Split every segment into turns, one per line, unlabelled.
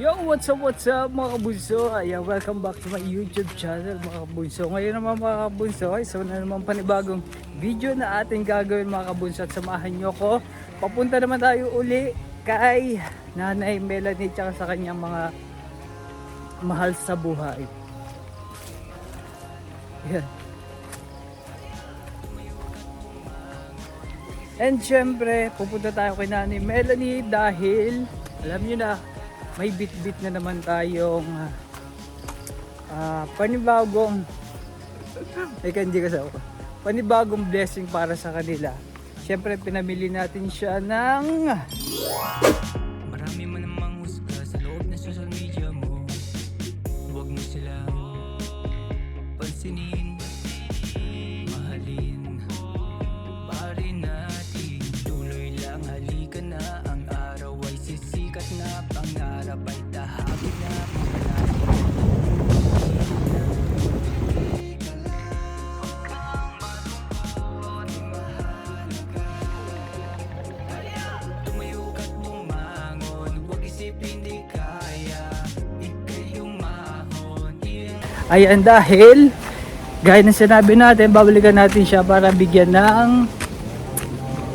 Yo, what's up mga kabunso? Ayan, welcome back to my YouTube channel mga kabunso. Ngayon naman mga kabunso, ay isa na naman panibagong video na ating gagawin mga kabunso. At samahan nyo ko. Papunta naman tayo uli kay Nanay Melanie tsaka sa kanyang mga mahal sa buhay. Ayan. And syempre, pupunta tayo kay Nanay Melanie dahil alam nyo na, may bit-bit na naman tayong panibagong panibagong blessing para sa kanila. Siyempre pinamili natin siya ng
marami man namang husga sa loob ng social media mo. Huwag mo silang pansinin, mahalin pa rin natin. Tuloy lang, halika na. Ang araw ay sisikat na. Pangarap ay tahagin na. Tumayo ka't bumangon. Huwag isipin di kaya. Ika'y umahon.
ayan, dahil gaya ng sinabi natin, babalikan natin siya para bigyan ng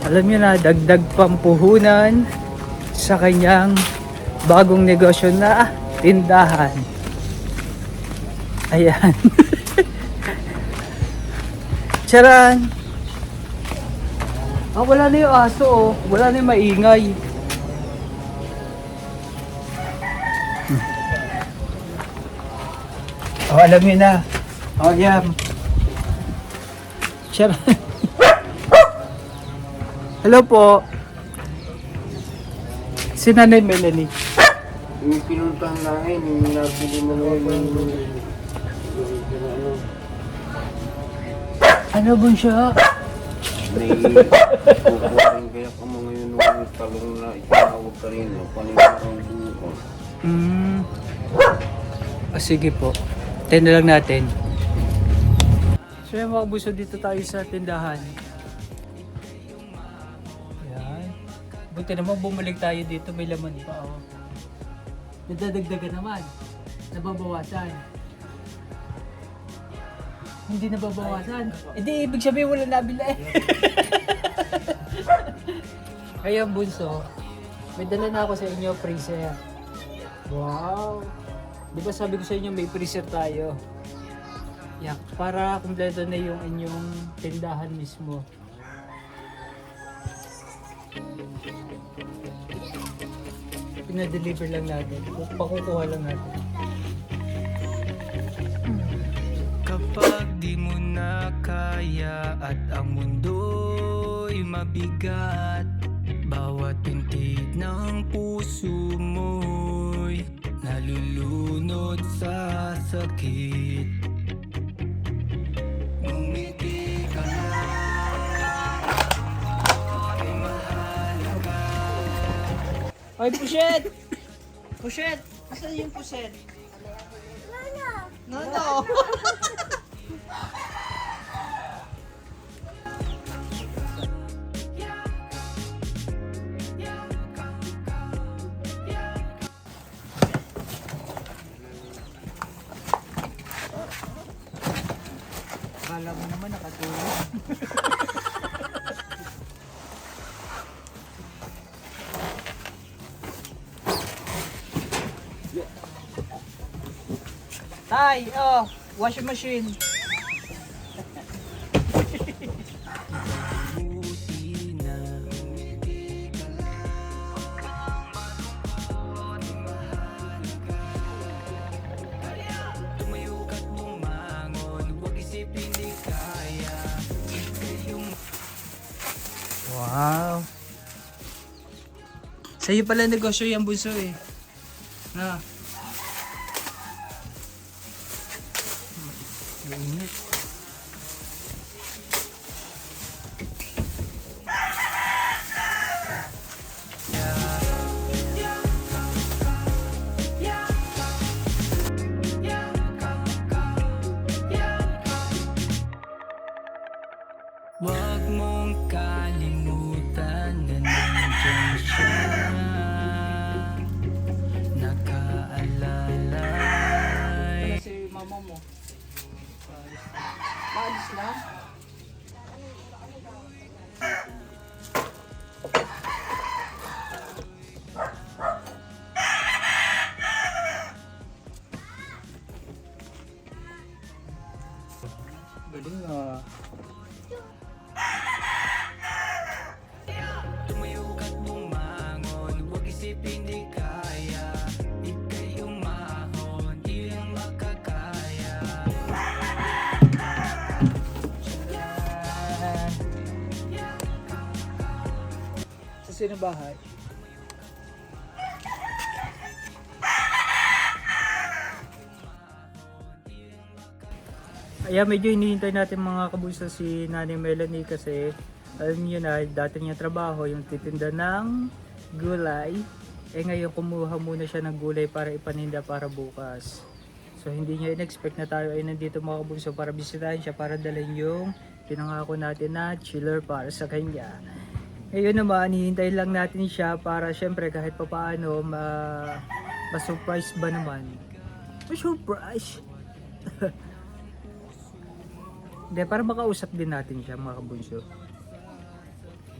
alam niyo na, dagdag pampuhunan sa kanyang bagong negosyo na tindahan. Ayan. Charan! Wala na yung aso, oh. Wala na yung maingay. Alam niyo na. Yan. Charan! Hello po. Si Nanay Melanie.
Yung pinuntahan namin, yung nabili mo naman yung
Ano ba siya?
may kukuhain kaya ka mga yun yung talong na itinawag ka rin, panibagong buko.
Sige po. Tayo na lang natin. So yung mga buso, dito tayo sa tindahan. Yan. Buti naman bumalik tayo dito, may laman pa. Oh. Nadadagdagan naman. Nababawasan. Hindi nababawasan. Hindi, ibig sabihin wala nabila eh. Kaya bunso, may dala na ako sa inyo, freezer. Wow! Di ba sabi ko sa inyo may freezer tayo? Yan, para kumpleto na yung inyong tindahan mismo. Pinadeliver lang natin. Pakukuha lang natin.
Kapag di mo na kaya at ang mundo'y mabigat, bawat pintig ng puso mo'y nalulunod sa sakit. Ngumiti ka na, ay mahalaga.
Ay, puset! Puset! Asan yung puset? No, no! Akala mo naman nakatulog. Tay, oh, washing machine.
Buti na tumayo ka't bumangon. Huwag isipin di kaya. Ika'y
Wow. Sa'yo pala negosyo yung bunso eh. Na. Mainit.
Huwag mong kalimutan na nandiyan siya.
mama mo? Maalis lang? Galing ah.
Tumayo ka't bumangon, huwag isipin di kaya. Ika'y umahon, iyong makakaya.
Sa sino bahay? Ayan, medyo hinihintay natin mga kabuso si Nanay Melanie kasi alam niyo na, dati niya trabaho yung titinda ng gulay. Eh ngayon kumuha muna siya ng gulay para ipaninda para bukas. So hindi niya in-expect na tayo ay nandito mga kabuso para bisitahin siya, para dalhin yung pinangako natin na chiller para sa kanya. Ngayon naman, hihintay lang natin siya para syempre kahit papaano ma-surprise ba naman. Ma-surprise! Hindi, para makausap din natin siya mga kabunso.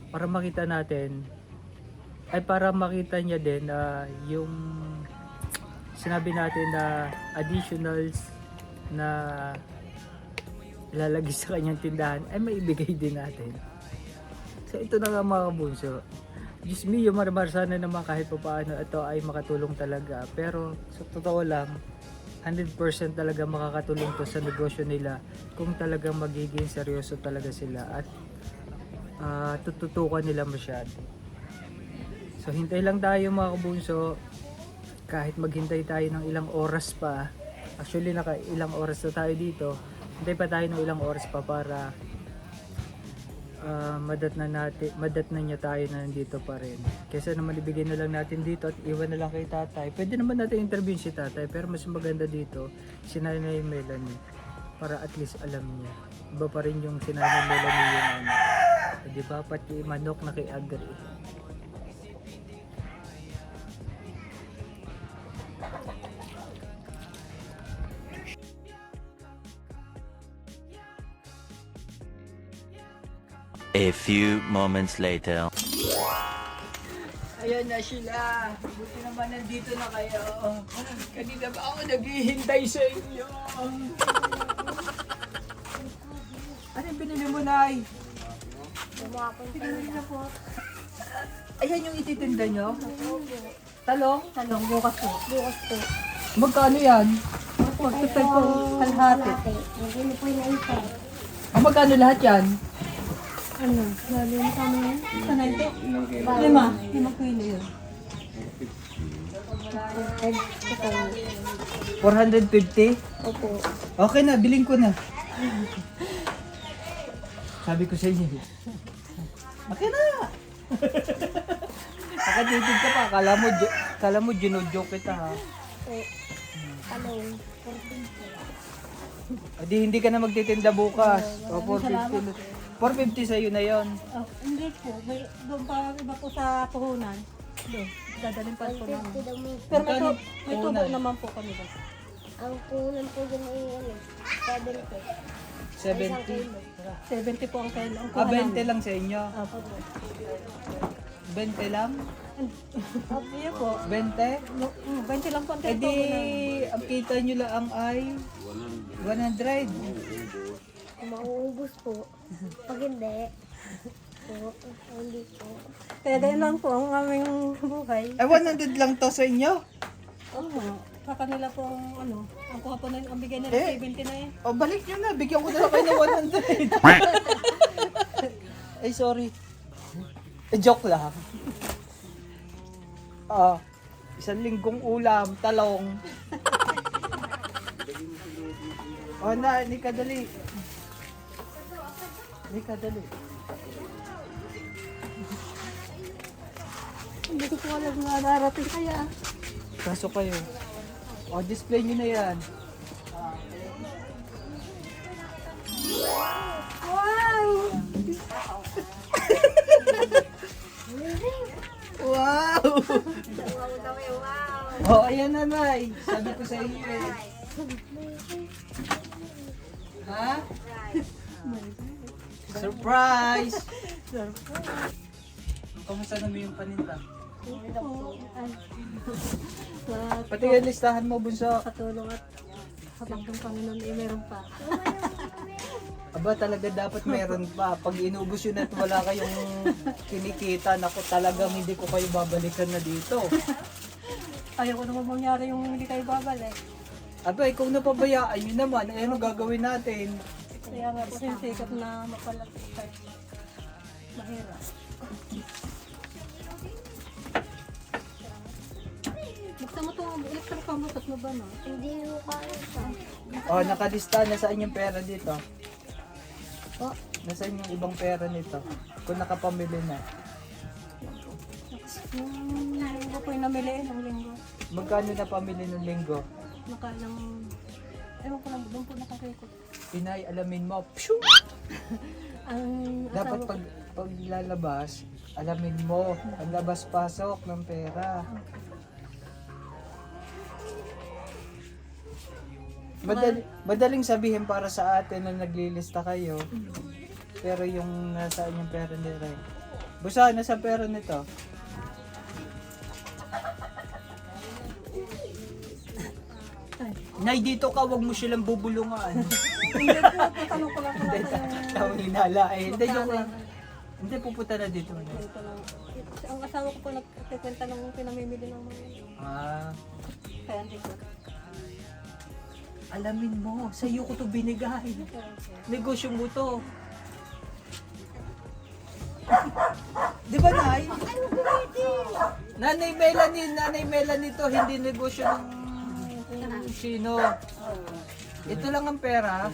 Para makita natin, ay para makita niya din na yung sinabi natin na additionals na ilalagay sa kanyang tindahan ay maibigay din natin. So ito na nga mga kabunso. Diyos mio, marmar sana naman kahit pa paano ito ay makatulong talaga. Pero sa totoo lang, 100% talaga makakatulong to sa negosyo nila kung talagang magiging seryoso talaga sila at tututukan nila masyado. So hintay lang tayo mga kabunso, kahit maghintay tayo ng ilang oras pa. Actually naka ilang oras na tayo dito, hintay pa tayo ng ilang oras pa para madat na niya tayo na nandito pa rin. Kesa naman ibigay na lang natin dito at iwan na lang kay tatay. Pwede naman natin interview si tatay, pero mas maganda dito si Nanay Melanie para at least alam niya. Iba pa rin yung si Nanay Melanie yung ano. Di ba? Pati manok na kay Agri.
A few moments later.
Ayan na sila. Buti naman nandito na kayo. Kanina ba ako naghihintay sa inyo? Ano yung binili mo, Nay? Pinili na po. Ayan yung ititinda nyo? Talong?
Talong, bukas po. Bukas po.
Magkano yan?
Magtipay po kalahati. Hindi po yung naipay.
Magkano lahat yan?
Ano? Lalo yung kami yan? Sa 90? 5 kilo yun.
450?
Opo.
Okay na, biling ko na. Sabi ko sa inyo. Okay na! Nakatitig ka pa, kala mo ginujoke kita ha.
Talong.
Adi hindi ka na magtitinda bukas. O 450. 450 sa'yo na yon.
Oh, hindi po. May, doon pa iba po sa puhunan. Doon. Dadalhin pa po namin. Pero may tubo naman po kami doon.
Ang puhunan po dyan ay ano,
70.
70 po ang kilo. Ang
Ah,
kuha
20
namin.
lang sa inyo.
Opo po.
20 lang?
Opo, yun po.
20?
20 lang po ang
Eh
kilo
di,
po namin.
ang kita nyo lang ay 100.
mauubos po. Pag hindi, po, hindi po.
Kaya ganyan lang po ang aming buhay.
Ay 100 lang to sa inyo?
Oo. Sa kanila po ang ano, ang kuha po na ang bigay nila
Eh.
70 na eh.
O balik nyo na, bigyan ko na lang kayo ng 100. Ay sorry. Joke lang. Isang linggong ulam, talong. O na, hindi ka dali. Hindi ka dali.
Hindi ko po alam na narating kaya.
Kaso kayo. O, display nyo na yan. Wow! Oh, ayan na, Nay. Sabi ko sa inyo eh. Ha? Surprise! Kamusta naman yung paninda? Pati yung listahan mo, bunso.
Katulong at habang ng Panginoon ay meron pa.
Aba, talaga dapat meron pa. Pag inubos yun at wala kayong kinikita, naku, talagang hindi ko kayo babalikan na dito.
Ayaw ko naman mangyari yung hindi kayo babalik.
Aba, kung napabayaan nyo naman, eh, ano gagawin natin?
Kaya nga po sinisikap na mapalapit tayo. Mahirap. Buksan mo itong electric pamutot mo ba no?
Hindi mo kaya pa.
Oh, nakalista na saan yung pera dito.
Po,
Nasaan yung ibang pera nito? Kung nakapamili na.
Yung linggo po yung namili ng linggo.
Magkano na pamili ng linggo?
Nakalang, ewan ko lang, doon po nakarekot.
Pinay, alamin mo. Pshoo!
Ang
Dapat
asawa ko,
pag lalabas, alamin mo. Ang labas-pasok ng pera. Madaling sabihin para sa atin na naglilista kayo. Pero yung nasaan yung pera ni Ray? Busa, nasa pera nito? Nay, dito ka, wag mo silang bubulungan.
hindi po, tatanong ko lang kung
Hindi,
nasa yung
tawang hinala eh. Hindi, joke lang. Hindi, pupunta na dito. Nay.
dito lang. Ang asawa ko po nagkikwenta ng pinamimili ng mga
Ah,
kaya hindi ko.
alamin mo, sa'yo ko to binigay. Negosyo mo to. Di ba, Nay? Nanay Melanie to, hindi negosyo ng sino. Ito lang ang pera.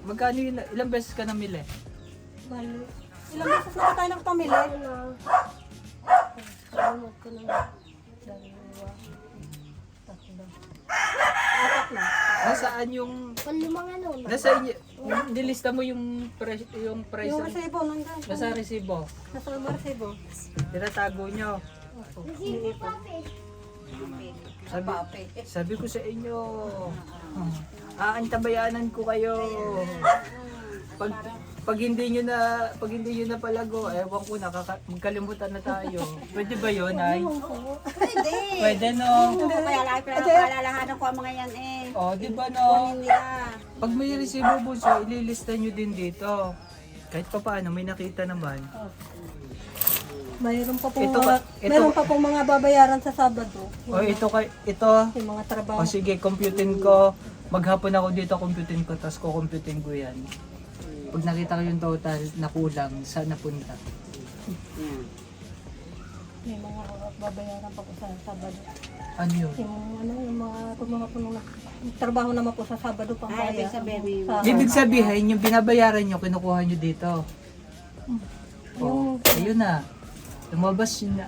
Magkano yun? Ilang beses ka namili?
Bali. Ilang beses na ba tayo nagpamili?
salamat ko naman.
Apat na.
Nasaan yung...
Panlimang ano na.
Nasa inyo, nilista mo yung price
Yung
ng...
resibo nandun.
Nasa resibo.
Nasa mga resibo.
Tinatago nyo.
Opo.
Resibo pa,
Sabi ko sa inyo, aantabayanan ko kayo. Pag hindi nyo na palago, ewan ko magkalimutan na tayo. Pwede ba yun, Ay?
Pwede.
Pwede, no?
Hindi ko kaya lagi paalalahanan ko ang mga yan eh.
O, di ba, no?
Hindi ah.
Pag may resibo, bunso, ililista nyo din dito. Kahit pa paano, may nakita naman.
Mayroon pa pong
Ito
mga,
ka- ito-
meron pa pong mga babayaran sa Sabado.
O, ito.
Yung mga
O,
trabaho.
sige, computin ko. Maghapon ako dito, computin ko, tapos kukumputin ko yan. Pag nakita ko yung total na kulang, saan napunta?
May mga babayaran pa po sa Sabado.
Ano yun?
Yung mga punong trabaho naman po sa Sabado pang
Ay, ibig sabihin, may-
Ibig sabihin, yung binabayaran nyo, kinukuha nyo dito. O, ayun na. Lumabas yun na.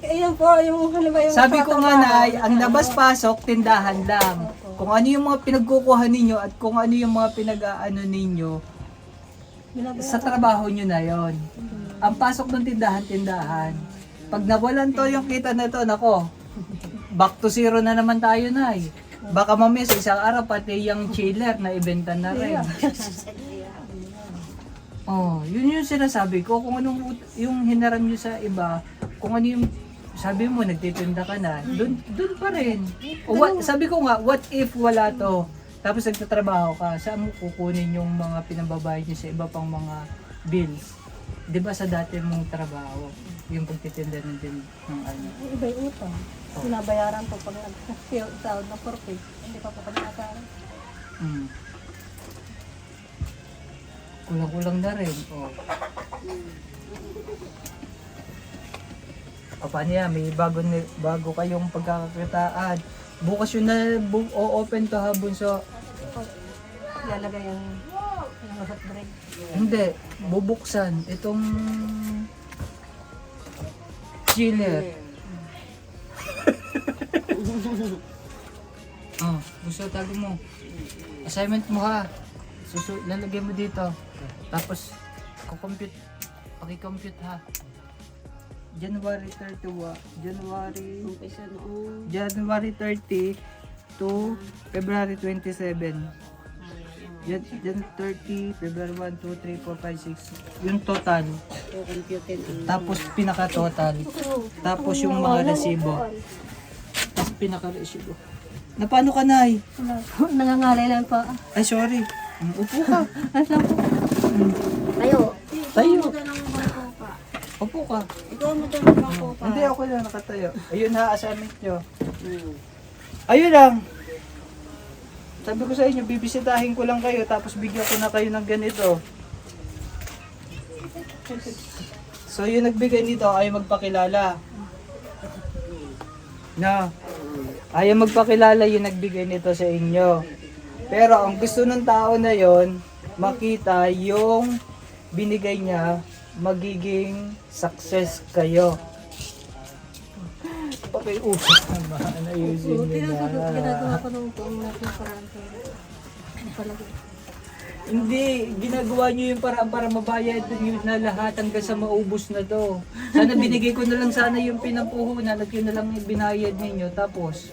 Ayun po, yung halimbawa yung
Sabi
sa
ko nga
trabaho.
na, ang labas-pasok, tindahan lang. Kung ano yung mga pinagkukuha ninyo at kung ano yung mga pinag-aano ninyo, sa trabaho nyo na yon. Ang pasok ng tindahan. Pag nawalan to yung kita na to, nako, back to zero na naman tayo na eh. Baka mamaya sa isang araw pati yung chiller na ibenta na rin. Oh, yun yung sinasabi ko. Kung anong yung hinaram nyo sa iba, kung ano yung sabi mo nagtitinda ka na, dun pa rin. O sabi ko nga, what if wala to? Tapos nagtatrabaho ka, saan mo kukunin yung mga pinababayad nyo sa iba pang mga bills? Di ba sa dati mong trabaho, yung pagtitinda ng ano?
Iba yung utang. Binabayaran po pag nag-sahod ng profit. Hindi pa po kami nakaroon.
Hmm. Kulang-kulang na rin. Oh. O paano yan? May bago kayong pagkakakitaan. Bukas yun na open to ha, bunso.
Ilalagay yung hot break.
Hindi, bubuksan itong chiller. Oh, gusto tago mo. Assignment mo ha. Lalagay mo dito. Tapos paki-compute ha. January 30, to February 27. Yan 30, February 1, 2, 3, 4, 5, 6. Yung total.
So, computer ang...
Tapos pinaka-total. Tapos yung mga resibo. Tapos pinaka-resibo. Na paano ka, Nay?
Nangangalay lang po.
Ay, sorry. Upo ka.
Tayo.
Tayo.
Ikaw mo ng bangko pa.
Upo ka.
Ikaw mo ng bangko pa.
Hindi, ako lang nakatayo. Ayun na, assignment nyo.
Hmm.
Ayun lang. Sabi ko sa inyo, bibisitahin ko lang kayo, tapos bigyan ko na kayo ng ganito. So, yung nagbigay nito ay magpakilala. No. Ayaw magpakilala yung nagbigay nito sa inyo. Pero ang gusto ng tao na yon, makita yung binigay niya, magiging success kayo. Pakiusap naman, ayusin nyo na.
Ginagawa ko nung buong lahat ng paraan ko.
Hindi, ginagawa nyo yung paraan para mabayad nyo na lahat hanggang sa maubos na to. Sana binigay ko na lang sana yung pinampuhunan at yun na lang yung binayad ninyo. Tapos,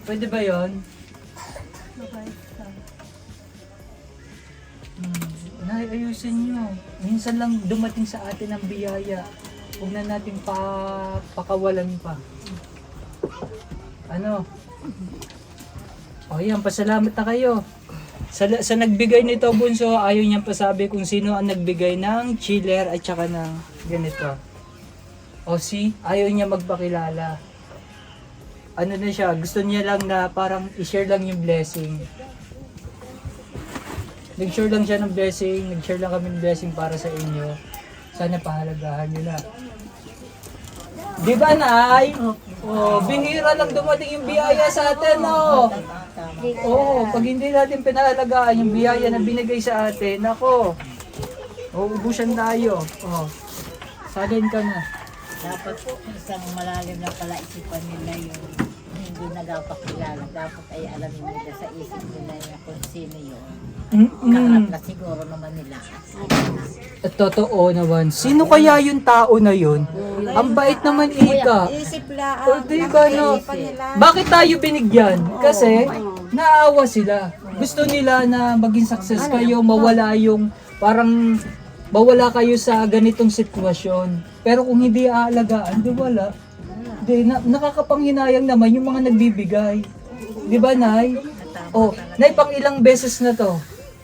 pwede ba yun? Nay, ayusin nyo. Minsan lang dumating sa atin ang biyaya. Huwag na natin pakawalan pa. Ano? O yan, pasalamat na kayo. Sa nagbigay nito, Bunso, ayaw niyang pasabi kung sino ang nagbigay ng chiller at saka ng ganito. O si, ayaw niya magpakilala. Ano na siya, gusto niya lang na parang i-share lang yung blessing. Nag-share lang siya ng blessing, nag-share lang kami ng blessing para sa inyo. Sana pahalagahan nyo na. Di ba, Nay? Oh, bihira lang dumating yung biyaya sa atin, no? Oo, pag hindi natin pinahalagaan yung biyaya na binigay sa atin, nako, uubusan tayo. Oh, salin ka na.
Dapat isang malalim na pala isipan nila yung hindi nagpapakilala. Dapat ay alamin nila sa isip nila yung kung sino yun. Kaharap na siguro naman nila.
At totoo naman, sino kaya yung tao na yun? Ang bait naman, Ika.
Isip lang.
O, di ba, no? Bakit tayo binigyan? Kasi, naawa sila. Gusto nila na maging success kayo, mawala yung, parang, mawala kayo sa ganitong sitwasyon. Pero kung hindi aalagaan, di wala. Di, nakakapanghinayang naman yung mga nagbibigay. Di ba, Nay? Oh, Nay, pang ilang beses na to?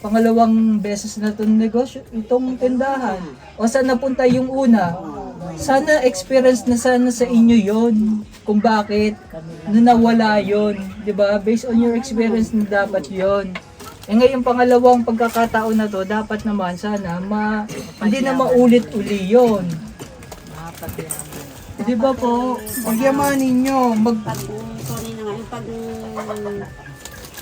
Pangalawang beses na itong negosyo, itong tindahan. O saan napunta yung una? Sana experience na sana sa inyo yon kung bakit na nawala yon, 'di ba? Based on your experience na dapat yon. Eh ngayon pangalawang pagkakataon na to, dapat naman sana hindi na maulit uli yon. 'Di ba po? Pagyamanin nyo,
Sorry na nga, yung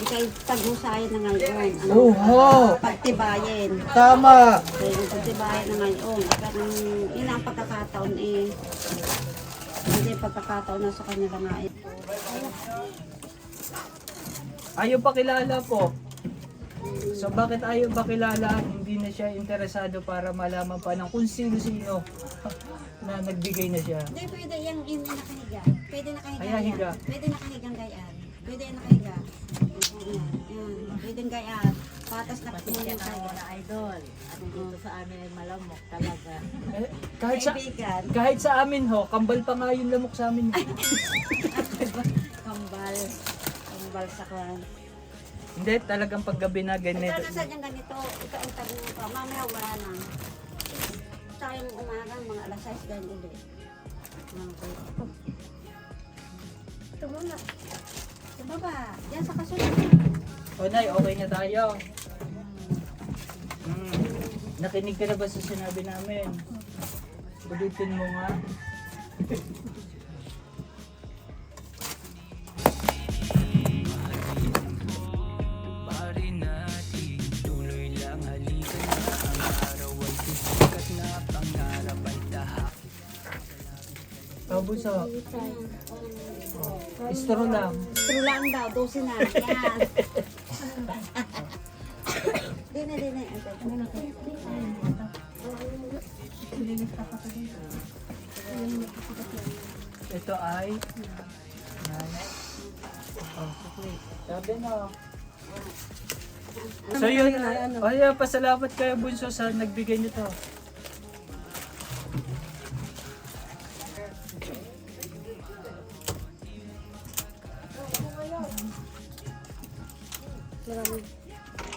ikay pag-usayan na ngayon.
Oho.
Pagtibayin.
Tama.
Yung pagtibayin na ngayon. Parang yun ang pagkakataon eh. Hindi pagkakataon na sa kanila nga eh.
Ayaw pa kilala po. So bakit ayaw pa kilala? Hindi na siya interesado para malaman pa ng kung sino-sino na nagbigay na siya.
Hindi, pwede yung nakahiga. Pwede nakahiga
Kaya
yan.
higa.
Pwede nakahigang gayaan. Pwede yung nakahiga. Yan. Pwede yung gayaan. Patas na
Pati siya na mga idol. At dito sa amin ay malamok talaga.
Eh,
Kaibigan.
kahit sa amin ho, kambal pa nga yung lamok sa amin.
Kambal. Kambal sa kwan.
Hindi, talagang paggabi na ganito.
Ito na sa dyan ganito. Ito ang tabi mo pa. Mamaya wala na. Tayong umaga, mga alas 6 ganyan ulit. Ito muna. Sa baba. Diyan sa kasunod.
O Nay, okay na tayo. Nakinig ka na ba sa sinabi namin? Ulitin mo nga.
Pari natin, tuloy lang halika na. Ang araw ay sisikat na, pangarap ay tahak.
Tabuso. Istro lang.
True lang daw. 12 na. Yan. Di na.
Ito ay Sabi na. So yun, ay, pasalamat kayo Bunso sa nagbigay nito.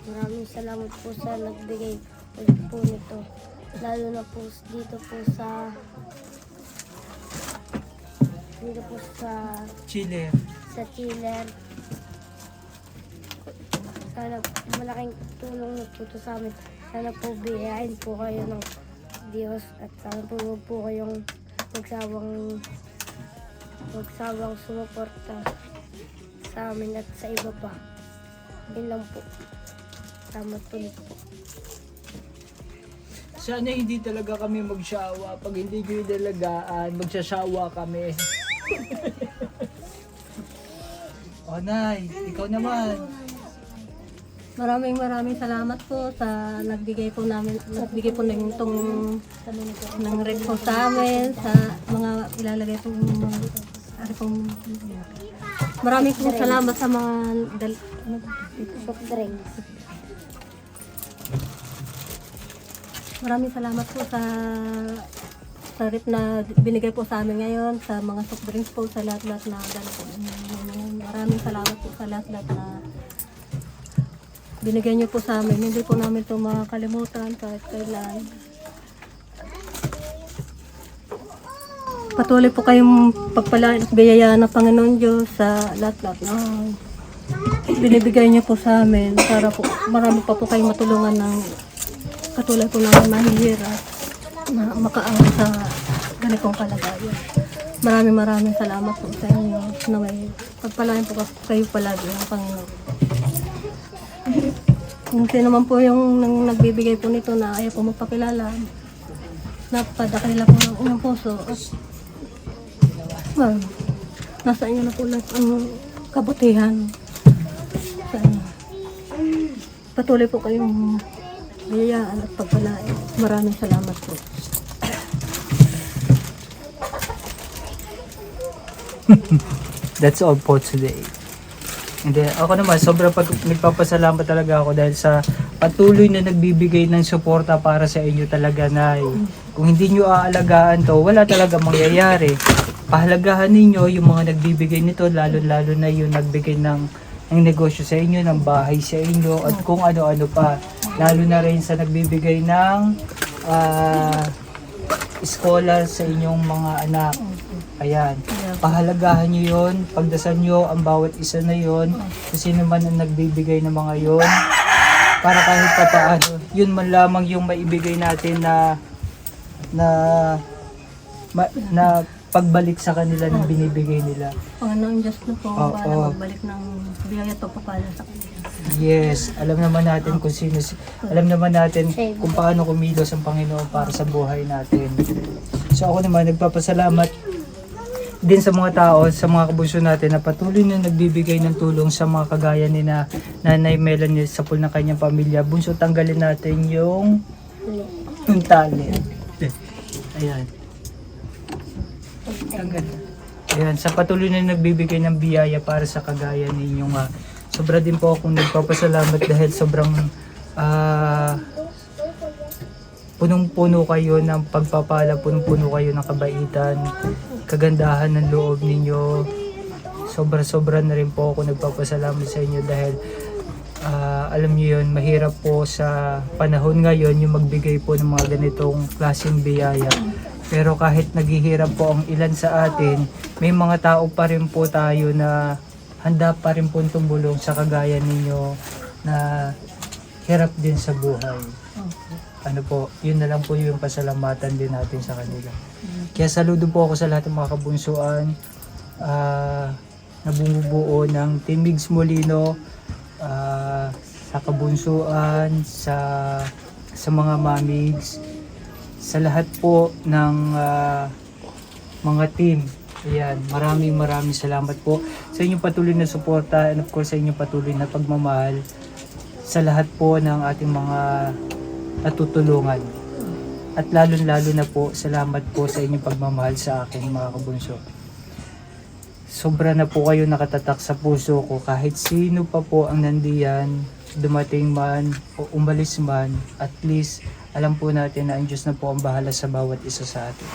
Maraming salamat po sa nagbigay ulit po nito. Lalo na po dito po sa
Chile.
sa chiller. Sana malaking tulong na po ito sa amin. Sana po biyahin po kayo ng Diyos at sana po huwag po kayong magsawang sumuporta sa amin at sa iba pa. Yun lang po. Salamat ulit po.
Sana hindi talaga kami magsyawa. Pag hindi ko yung dalagaan, magsasyawa kami. O Nay, ikaw naman.
Maraming salamat po sa nagbigay po ng itong ng red po sa amin, sa mga ilalagay po maraming po salamat sa mga
Soft drinks.
maraming salamat po sa rep na binigay po sa amin ngayon, sa mga soft drinks po, sa lahat-lahat na ganito. Maraming salamat po sa lahat-lahat na binigay niyo po sa amin. Hindi po namin ito makakalimutan kahit kailan. Patuloy po kayong pagpalaan at biyayaan ng Panginoon Diyos sa lahat-lahat na binibigay niyo po sa amin para po marami pa po kayong matulungan ng katulad po namin mahihirap na makaahon sa ganitong kalagayan. Maraming salamat po sa inyo na may pagpalain po kayo palagi ng Panginoon. Kung sino man po yung nagbibigay po nito na ayaw po magpakilala, napadakila po ng inyong puso at nasa inyo na po lahat ang kabutihan sa inyo. Patuloy po kayong biyayaan at pagpalain. Maraming salamat po.
That's all for today. Hindi, ako naman, sobrang nagpapasalamat talaga ako dahil sa patuloy na nagbibigay ng suporta para sa inyo talaga, Nay. Kung hindi nyo aalagaan to, wala talaga mangyayari. Pahalagahan ninyo yung mga nagbibigay nito, lalo-lalo na yung nagbigay ng negosyo sa inyo, ng bahay sa inyo, at kung ano-ano pa. Lalo na rin sa nagbibigay ng scholar sa inyong mga anak. Ayan, pahalagahan nyo yun, pagdasal nyo ang bawat isa na yun, kung sino man ang nagbibigay ng mga yun, para kahit pa paano, yun man lamang yung maibigay natin na pagbalik sa kanila ng binibigay nila.
Panginoon Diyos na po,
Oo.
para magbalik ng biyaya at pagpapala sa kanila.
Yes, alam naman natin kung sino, alam naman natin kung paano kumilos ang Panginoon para sa buhay natin. So ako naman nagpapasalamat din sa mga tao, sa mga kabunso natin na patuloy na nagbibigay ng tulong sa mga kagaya ni na Nanay Melanie sa pool ng kanyang pamilya. Bunso, tanggalin natin yung talent. Ayan. Tanggal. Ayan, sa patuloy na nagbibigay ng biyaya para sa kagaya ninyo nga. Sobra din po akong nagpapasalamat dahil sobrang punong-puno kayo ng pagpapala, punong-puno kayo ng kabaitan, kagandahan ng loob ninyo. Sobra-sobra na rin po ako nagpapasalamat sa inyo dahil alam niyo yun, mahirap po sa panahon ngayon yung magbigay po ng mga ganitong klaseng biyaya. Pero kahit naghihirap po ang ilan sa atin, may mga tao pa rin po tayo na handa pa rin po tumulong sa kagaya ninyo na hirap din sa buhay. Ano po, yun na lang po yung pasalamatan din natin sa kanila. Kaya saludo po ako sa lahat ng mga kabunsuan na bumubuo ng Team Migs Molino, sa kabunsuan, sa mga mamigs, sa lahat po ng mga team. Ayan, maraming salamat po sa inyong patuloy na suporta and of course sa inyong patuloy na pagmamahal sa lahat po ng ating mga natutulungan. At lalo na po, salamat po sa inyong pagmamahal sa akin mga kabunso. sobra na po kayo nakatatak sa puso ko. Kahit sino pa po ang nandiyan, dumating man o umalis man, at least alam po natin na ang Diyos na po ang bahala sa bawat isa sa atin.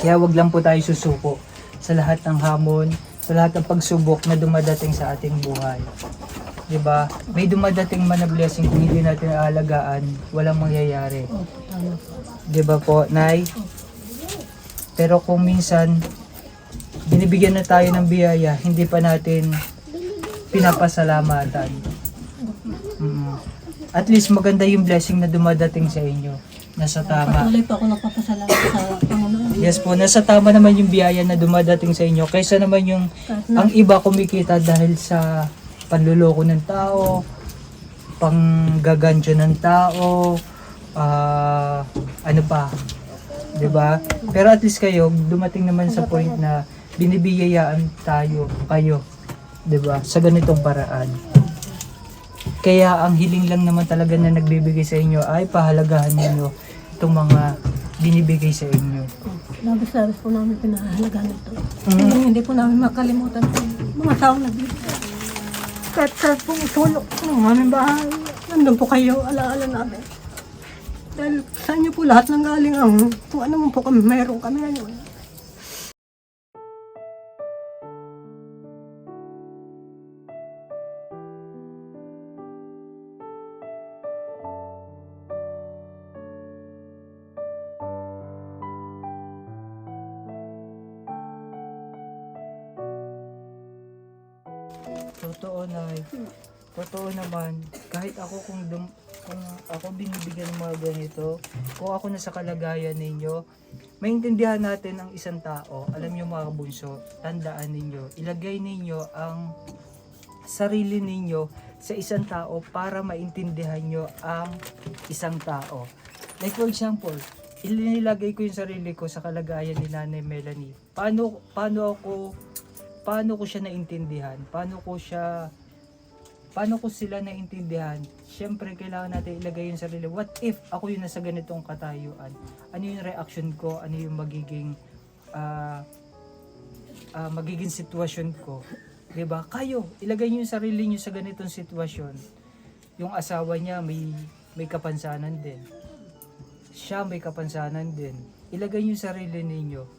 Kaya wag lang po tayo susuko sa lahat ng hamon, sa lahat ng pagsubok na dumadating sa ating buhay. 'Di ba? May dumadating man na blessing, kung hindi natin aalagaan, walang mangyayari. 'Di ba po, Nay? Pero kung minsan binibigyan na tayo ng biyaya, hindi pa natin pinapasalamatan. At least maganda yung blessing na dumadating sa inyo. Nasa tama.
Patuloy po ako nagpapasalamat sa Panginoon.
Yes po, nasa tama naman yung biyaya na dumadating sa inyo. Kaysa naman yung ang iba kumikita dahil sa panluloko ng tao, panggagancho ng tao, ano pa, 'di ba? Pero at least kayo dumating naman sa point na binibiyayaan kayo, 'di ba? Sa ganitong paraan. Kaya ang hiling lang naman talaga na nagbibigay sa inyo ay pahalagahan niyo itong mga binibigay sa inyo.
Labis-labis po namin pinahalagaan ito. Hindi po namin makalimutan ang mga taong nagbibigay. Kahit sa pong sulok ng aming bahay, nandun po kayo, alaala namin. Dahil sa inyo po lahat ng galing ang kung ano man po kami, mayroon kami ngayon.
Totoo, Nay. Totoo naman, kahit ako kung ako binibigyan ng mga ganito, kung ako nasa kalagayan ninyo, maintindihan natin ang isang tao. Alam niyo mga kabunso, tandaan ninyo, ilagay ninyo ang sarili ninyo sa isang tao para maintindihan nyo ang isang tao. Like for example, ilinilagay ko yung sarili ko sa kalagayan ni Nanay Melanie. Paano ko siya naintindihan? Paano ko sila naintindihan? Siyempre, kailangan natin ilagay yung sarili. What if ako yung nasa ganitong katayuan? Ano yung reaction ko? Ano yung magiging sitwasyon ko? 'Di ba? Kayo, ilagay niyo yung sarili niyo sa ganitong sitwasyon. Yung asawa niya may kapansanan din. Siya may kapansanan din. Ilagay niyo yung sarili ninyo.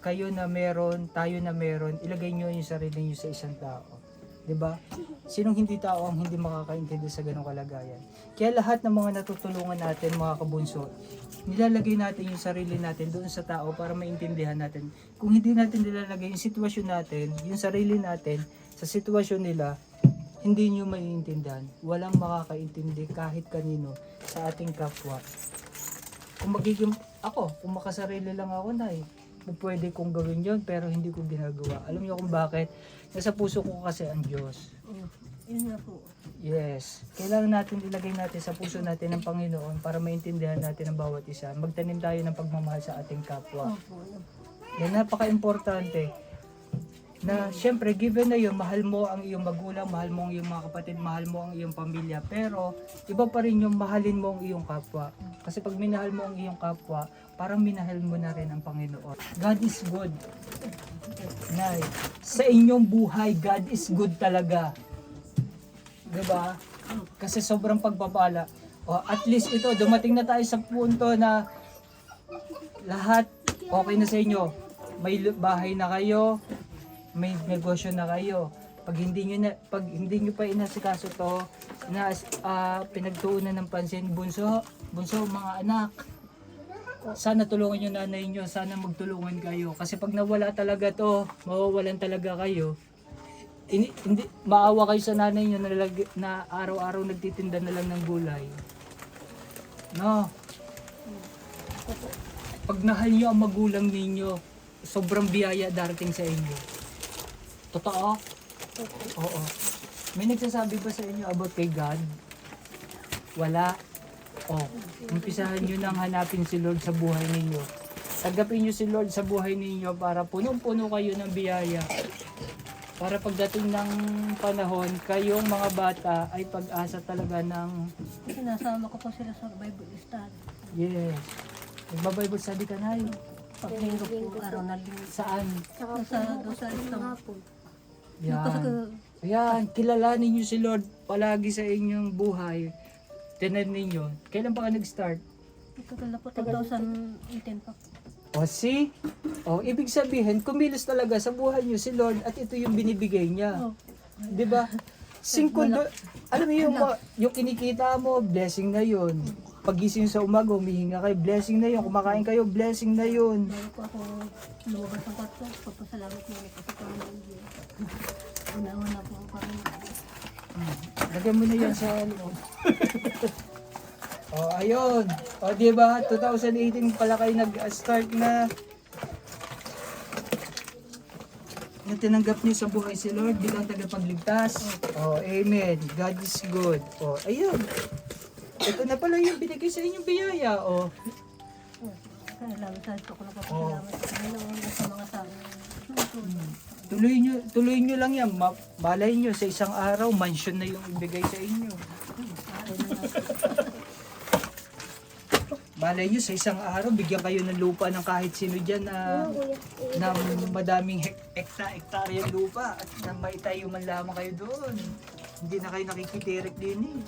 Kayo na meron, tayo na meron, ilagay niyo yung sarili niyo sa isang tao. 'Di ba? Sinong hindi tao ang hindi makakaintindi sa ganung kalagayan? Kaya lahat ng mga natutulungan natin, mga kabunso, nilalagay natin yung sarili natin doon sa tao para maintindihan natin. Kung hindi natin nilalagay yung sitwasyon natin, yung sarili natin sa sitwasyon nila, hindi nyo maiintindihan. Walang makakaintindi kahit kanino sa ating kapwa. Kung makasarili lang ako, Nay, pwede kong gawin yon pero hindi ko ginagawa. Alam niyo kung bakit? Nasa puso ko kasi ang Diyos.
Yun nga po.
Yes. Kailangan natin ilagay natin sa puso natin ng Panginoon para maintindihan natin ang bawat isa. Magtanim tayo ng pagmamahal sa ating kapwa. Yan, napaka-importante. Na syempre, given na yun, mahal mo ang iyong magulang, mahal mo ang iyong mga kapatid, mahal mo ang iyong pamilya. Pero, iba pa rin yung mahalin mo ang iyong kapwa. Kasi pag minahal mo ang iyong kapwa, parang minahal mo na rin ang Panginoon. God is good. Nay, sa inyong buhay, God is good talaga. Diba? Kasi sobrang pagpapala. O, at least ito, dumating na tayo sa punto na lahat okay na sa inyo. May bahay na kayo, may negosyo na kayo. Pag hindi nyo pa inasikaso to, pinagtuunan ng pansin, bunso, mga anak, sana tulungan nyo nanay nyo, sana magtulungan kayo. Kasi pag nawala talaga to, mawawalan talaga kayo. Hindi, maawa kayo sa nanay nyo na araw-araw nagtitinda na lang ng gulay. No? Pag nahal nyo ang magulang ninyo, sobrang biyaya darating sa inyo. Totoo? Oo. May nagsasabi ba sa inyo about kay God? Wala. Umpisahan nyo nang hanapin si Lord sa buhay ninyo. Tanggapin nyo si Lord sa buhay ninyo para punong-puno kayo ng biyaya. Para pagdating ng panahon, kayong mga bata ay pag-asa talaga ng...
Sinasama ko po sila sa Bible study.
Yes. Nagba-Bible study ka na yun.
Paglinggo po, araw na linggo.
Saan?
Tsaka
Doon sa
ng
isang
hapon.
Yan. Ayan, kilalanin niyo si Lord palagi sa inyong buhay. Tinan ninyo. Kailan pa ka nag-start?
Tagal na po, 2018 pa.
O see? O, ibig sabihin, kumilos talaga sa buhay niyo si Lord at ito yung binibigay niya.
Oh.
'Di ba? Singkundo, alam mo yung kinikita mo, blessing na yun. Pagising sa umaga, humihinga kayo, blessing na yun. Kumakain kayo, blessing na yun.
Bago po ako lumabas ng kwarto, pagpasalamat mo ulit kasi kami ng Diyos. Una-una po ang kami.
Lagyan mo na yan sa loob. O, ayun. O, di ba? 2018 pala kayo nag-start na tinanggap niyo sa buhay si Lord bilang tagapagligtas. Oh, amen. God is good. Oh, ayun. Ito na pala yung binigay sa inyong biyaya. Oh,
Kailangan sa ito ko napapasalamat sa Panginoon at sa mga tao.
tuloy nyo lang yan. Malay nyo, sa isang araw, mansion na yung ibigay sa inyo. Malay nyo, sa isang araw, bigyan kayo ng lupa ng kahit sino dyan na madaming hektaryang lupa at na maitayo man lamang kayo doon. Hindi na kayo nakikitirik din eh.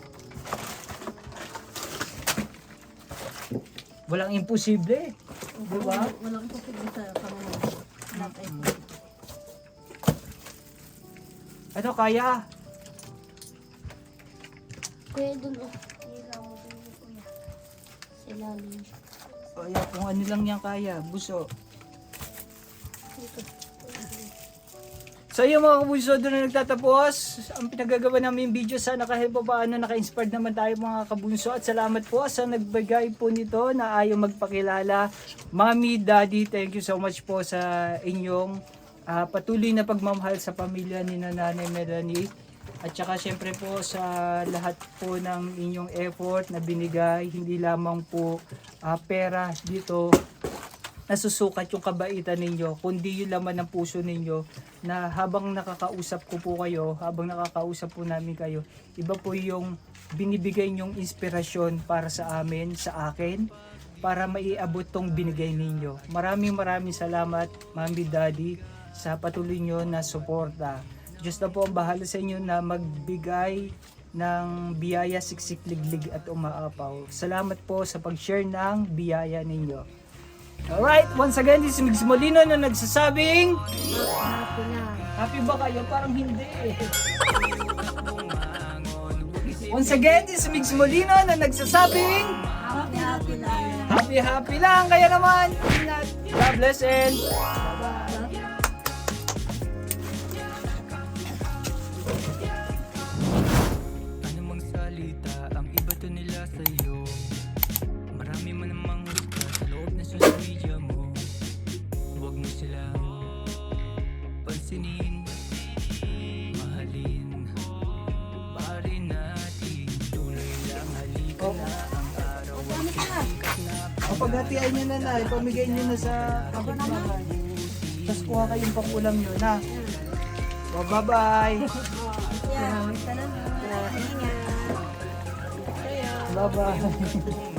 Walang imposible. Di ba?
Walang posible sa Panginoon. Lahat ay po.
Ano kaya?
Kuya, dun o. Hila mo dun o, kuya. Sa ilalim.
Kaya kung ano lang yan kaya, buso. So yung mga kabuso doon na nagtatapos, ang pinagagawa namin video, sana kahit pa paano naka-inspired naman tayo mga kabunso, at salamat po sa nagbigay po nito na ayaw magpakilala. Mommy, Daddy, thank you so much po sa inyong patuloy na pagmamahal sa pamilya ni Nanay Melanie, at saka syempre po sa lahat po ng inyong effort na binigay, hindi lamang po pera dito nasusukat yung kabaitan ninyo, kundi yung laman ng puso ninyo, na habang nakakausap ko po kayo, habang nakakausap po namin kayo, iba po yung binibigay nyong inspirasyon para sa amin, sa akin, para maiabot tong binigay ninyo. Maraming salamat, Mami, Daddy, sa patuloy nyo na suporta. Diyos na po ang bahala sa inyo na magbigay ng biyaya, siksik, liglig at umaapaw. Salamat po sa pag-share ng biyaya ninyo. Alright, once again, this is Migs Molino na nagsasabing happy ba kayo? Parang hindi eh. Once again, this is Migs Molino na nagsasabing happy lang. Kaya naman, ingat. God bless and bye-bye.
Anumang salita ang ibato nila sa'yo. Marami man namang husga sa loob ng social media mo. Huwag mo silang pansinin, mahalin. Pari natin, tuloy lang, halika na. Ang araw ay sikat na.
Paghatian nyo na ipamigay nyo na sa kapitbahay. Tapos kuha kayong pangulam nyo na. So, bye-bye.
Salamat.
Bye-bye.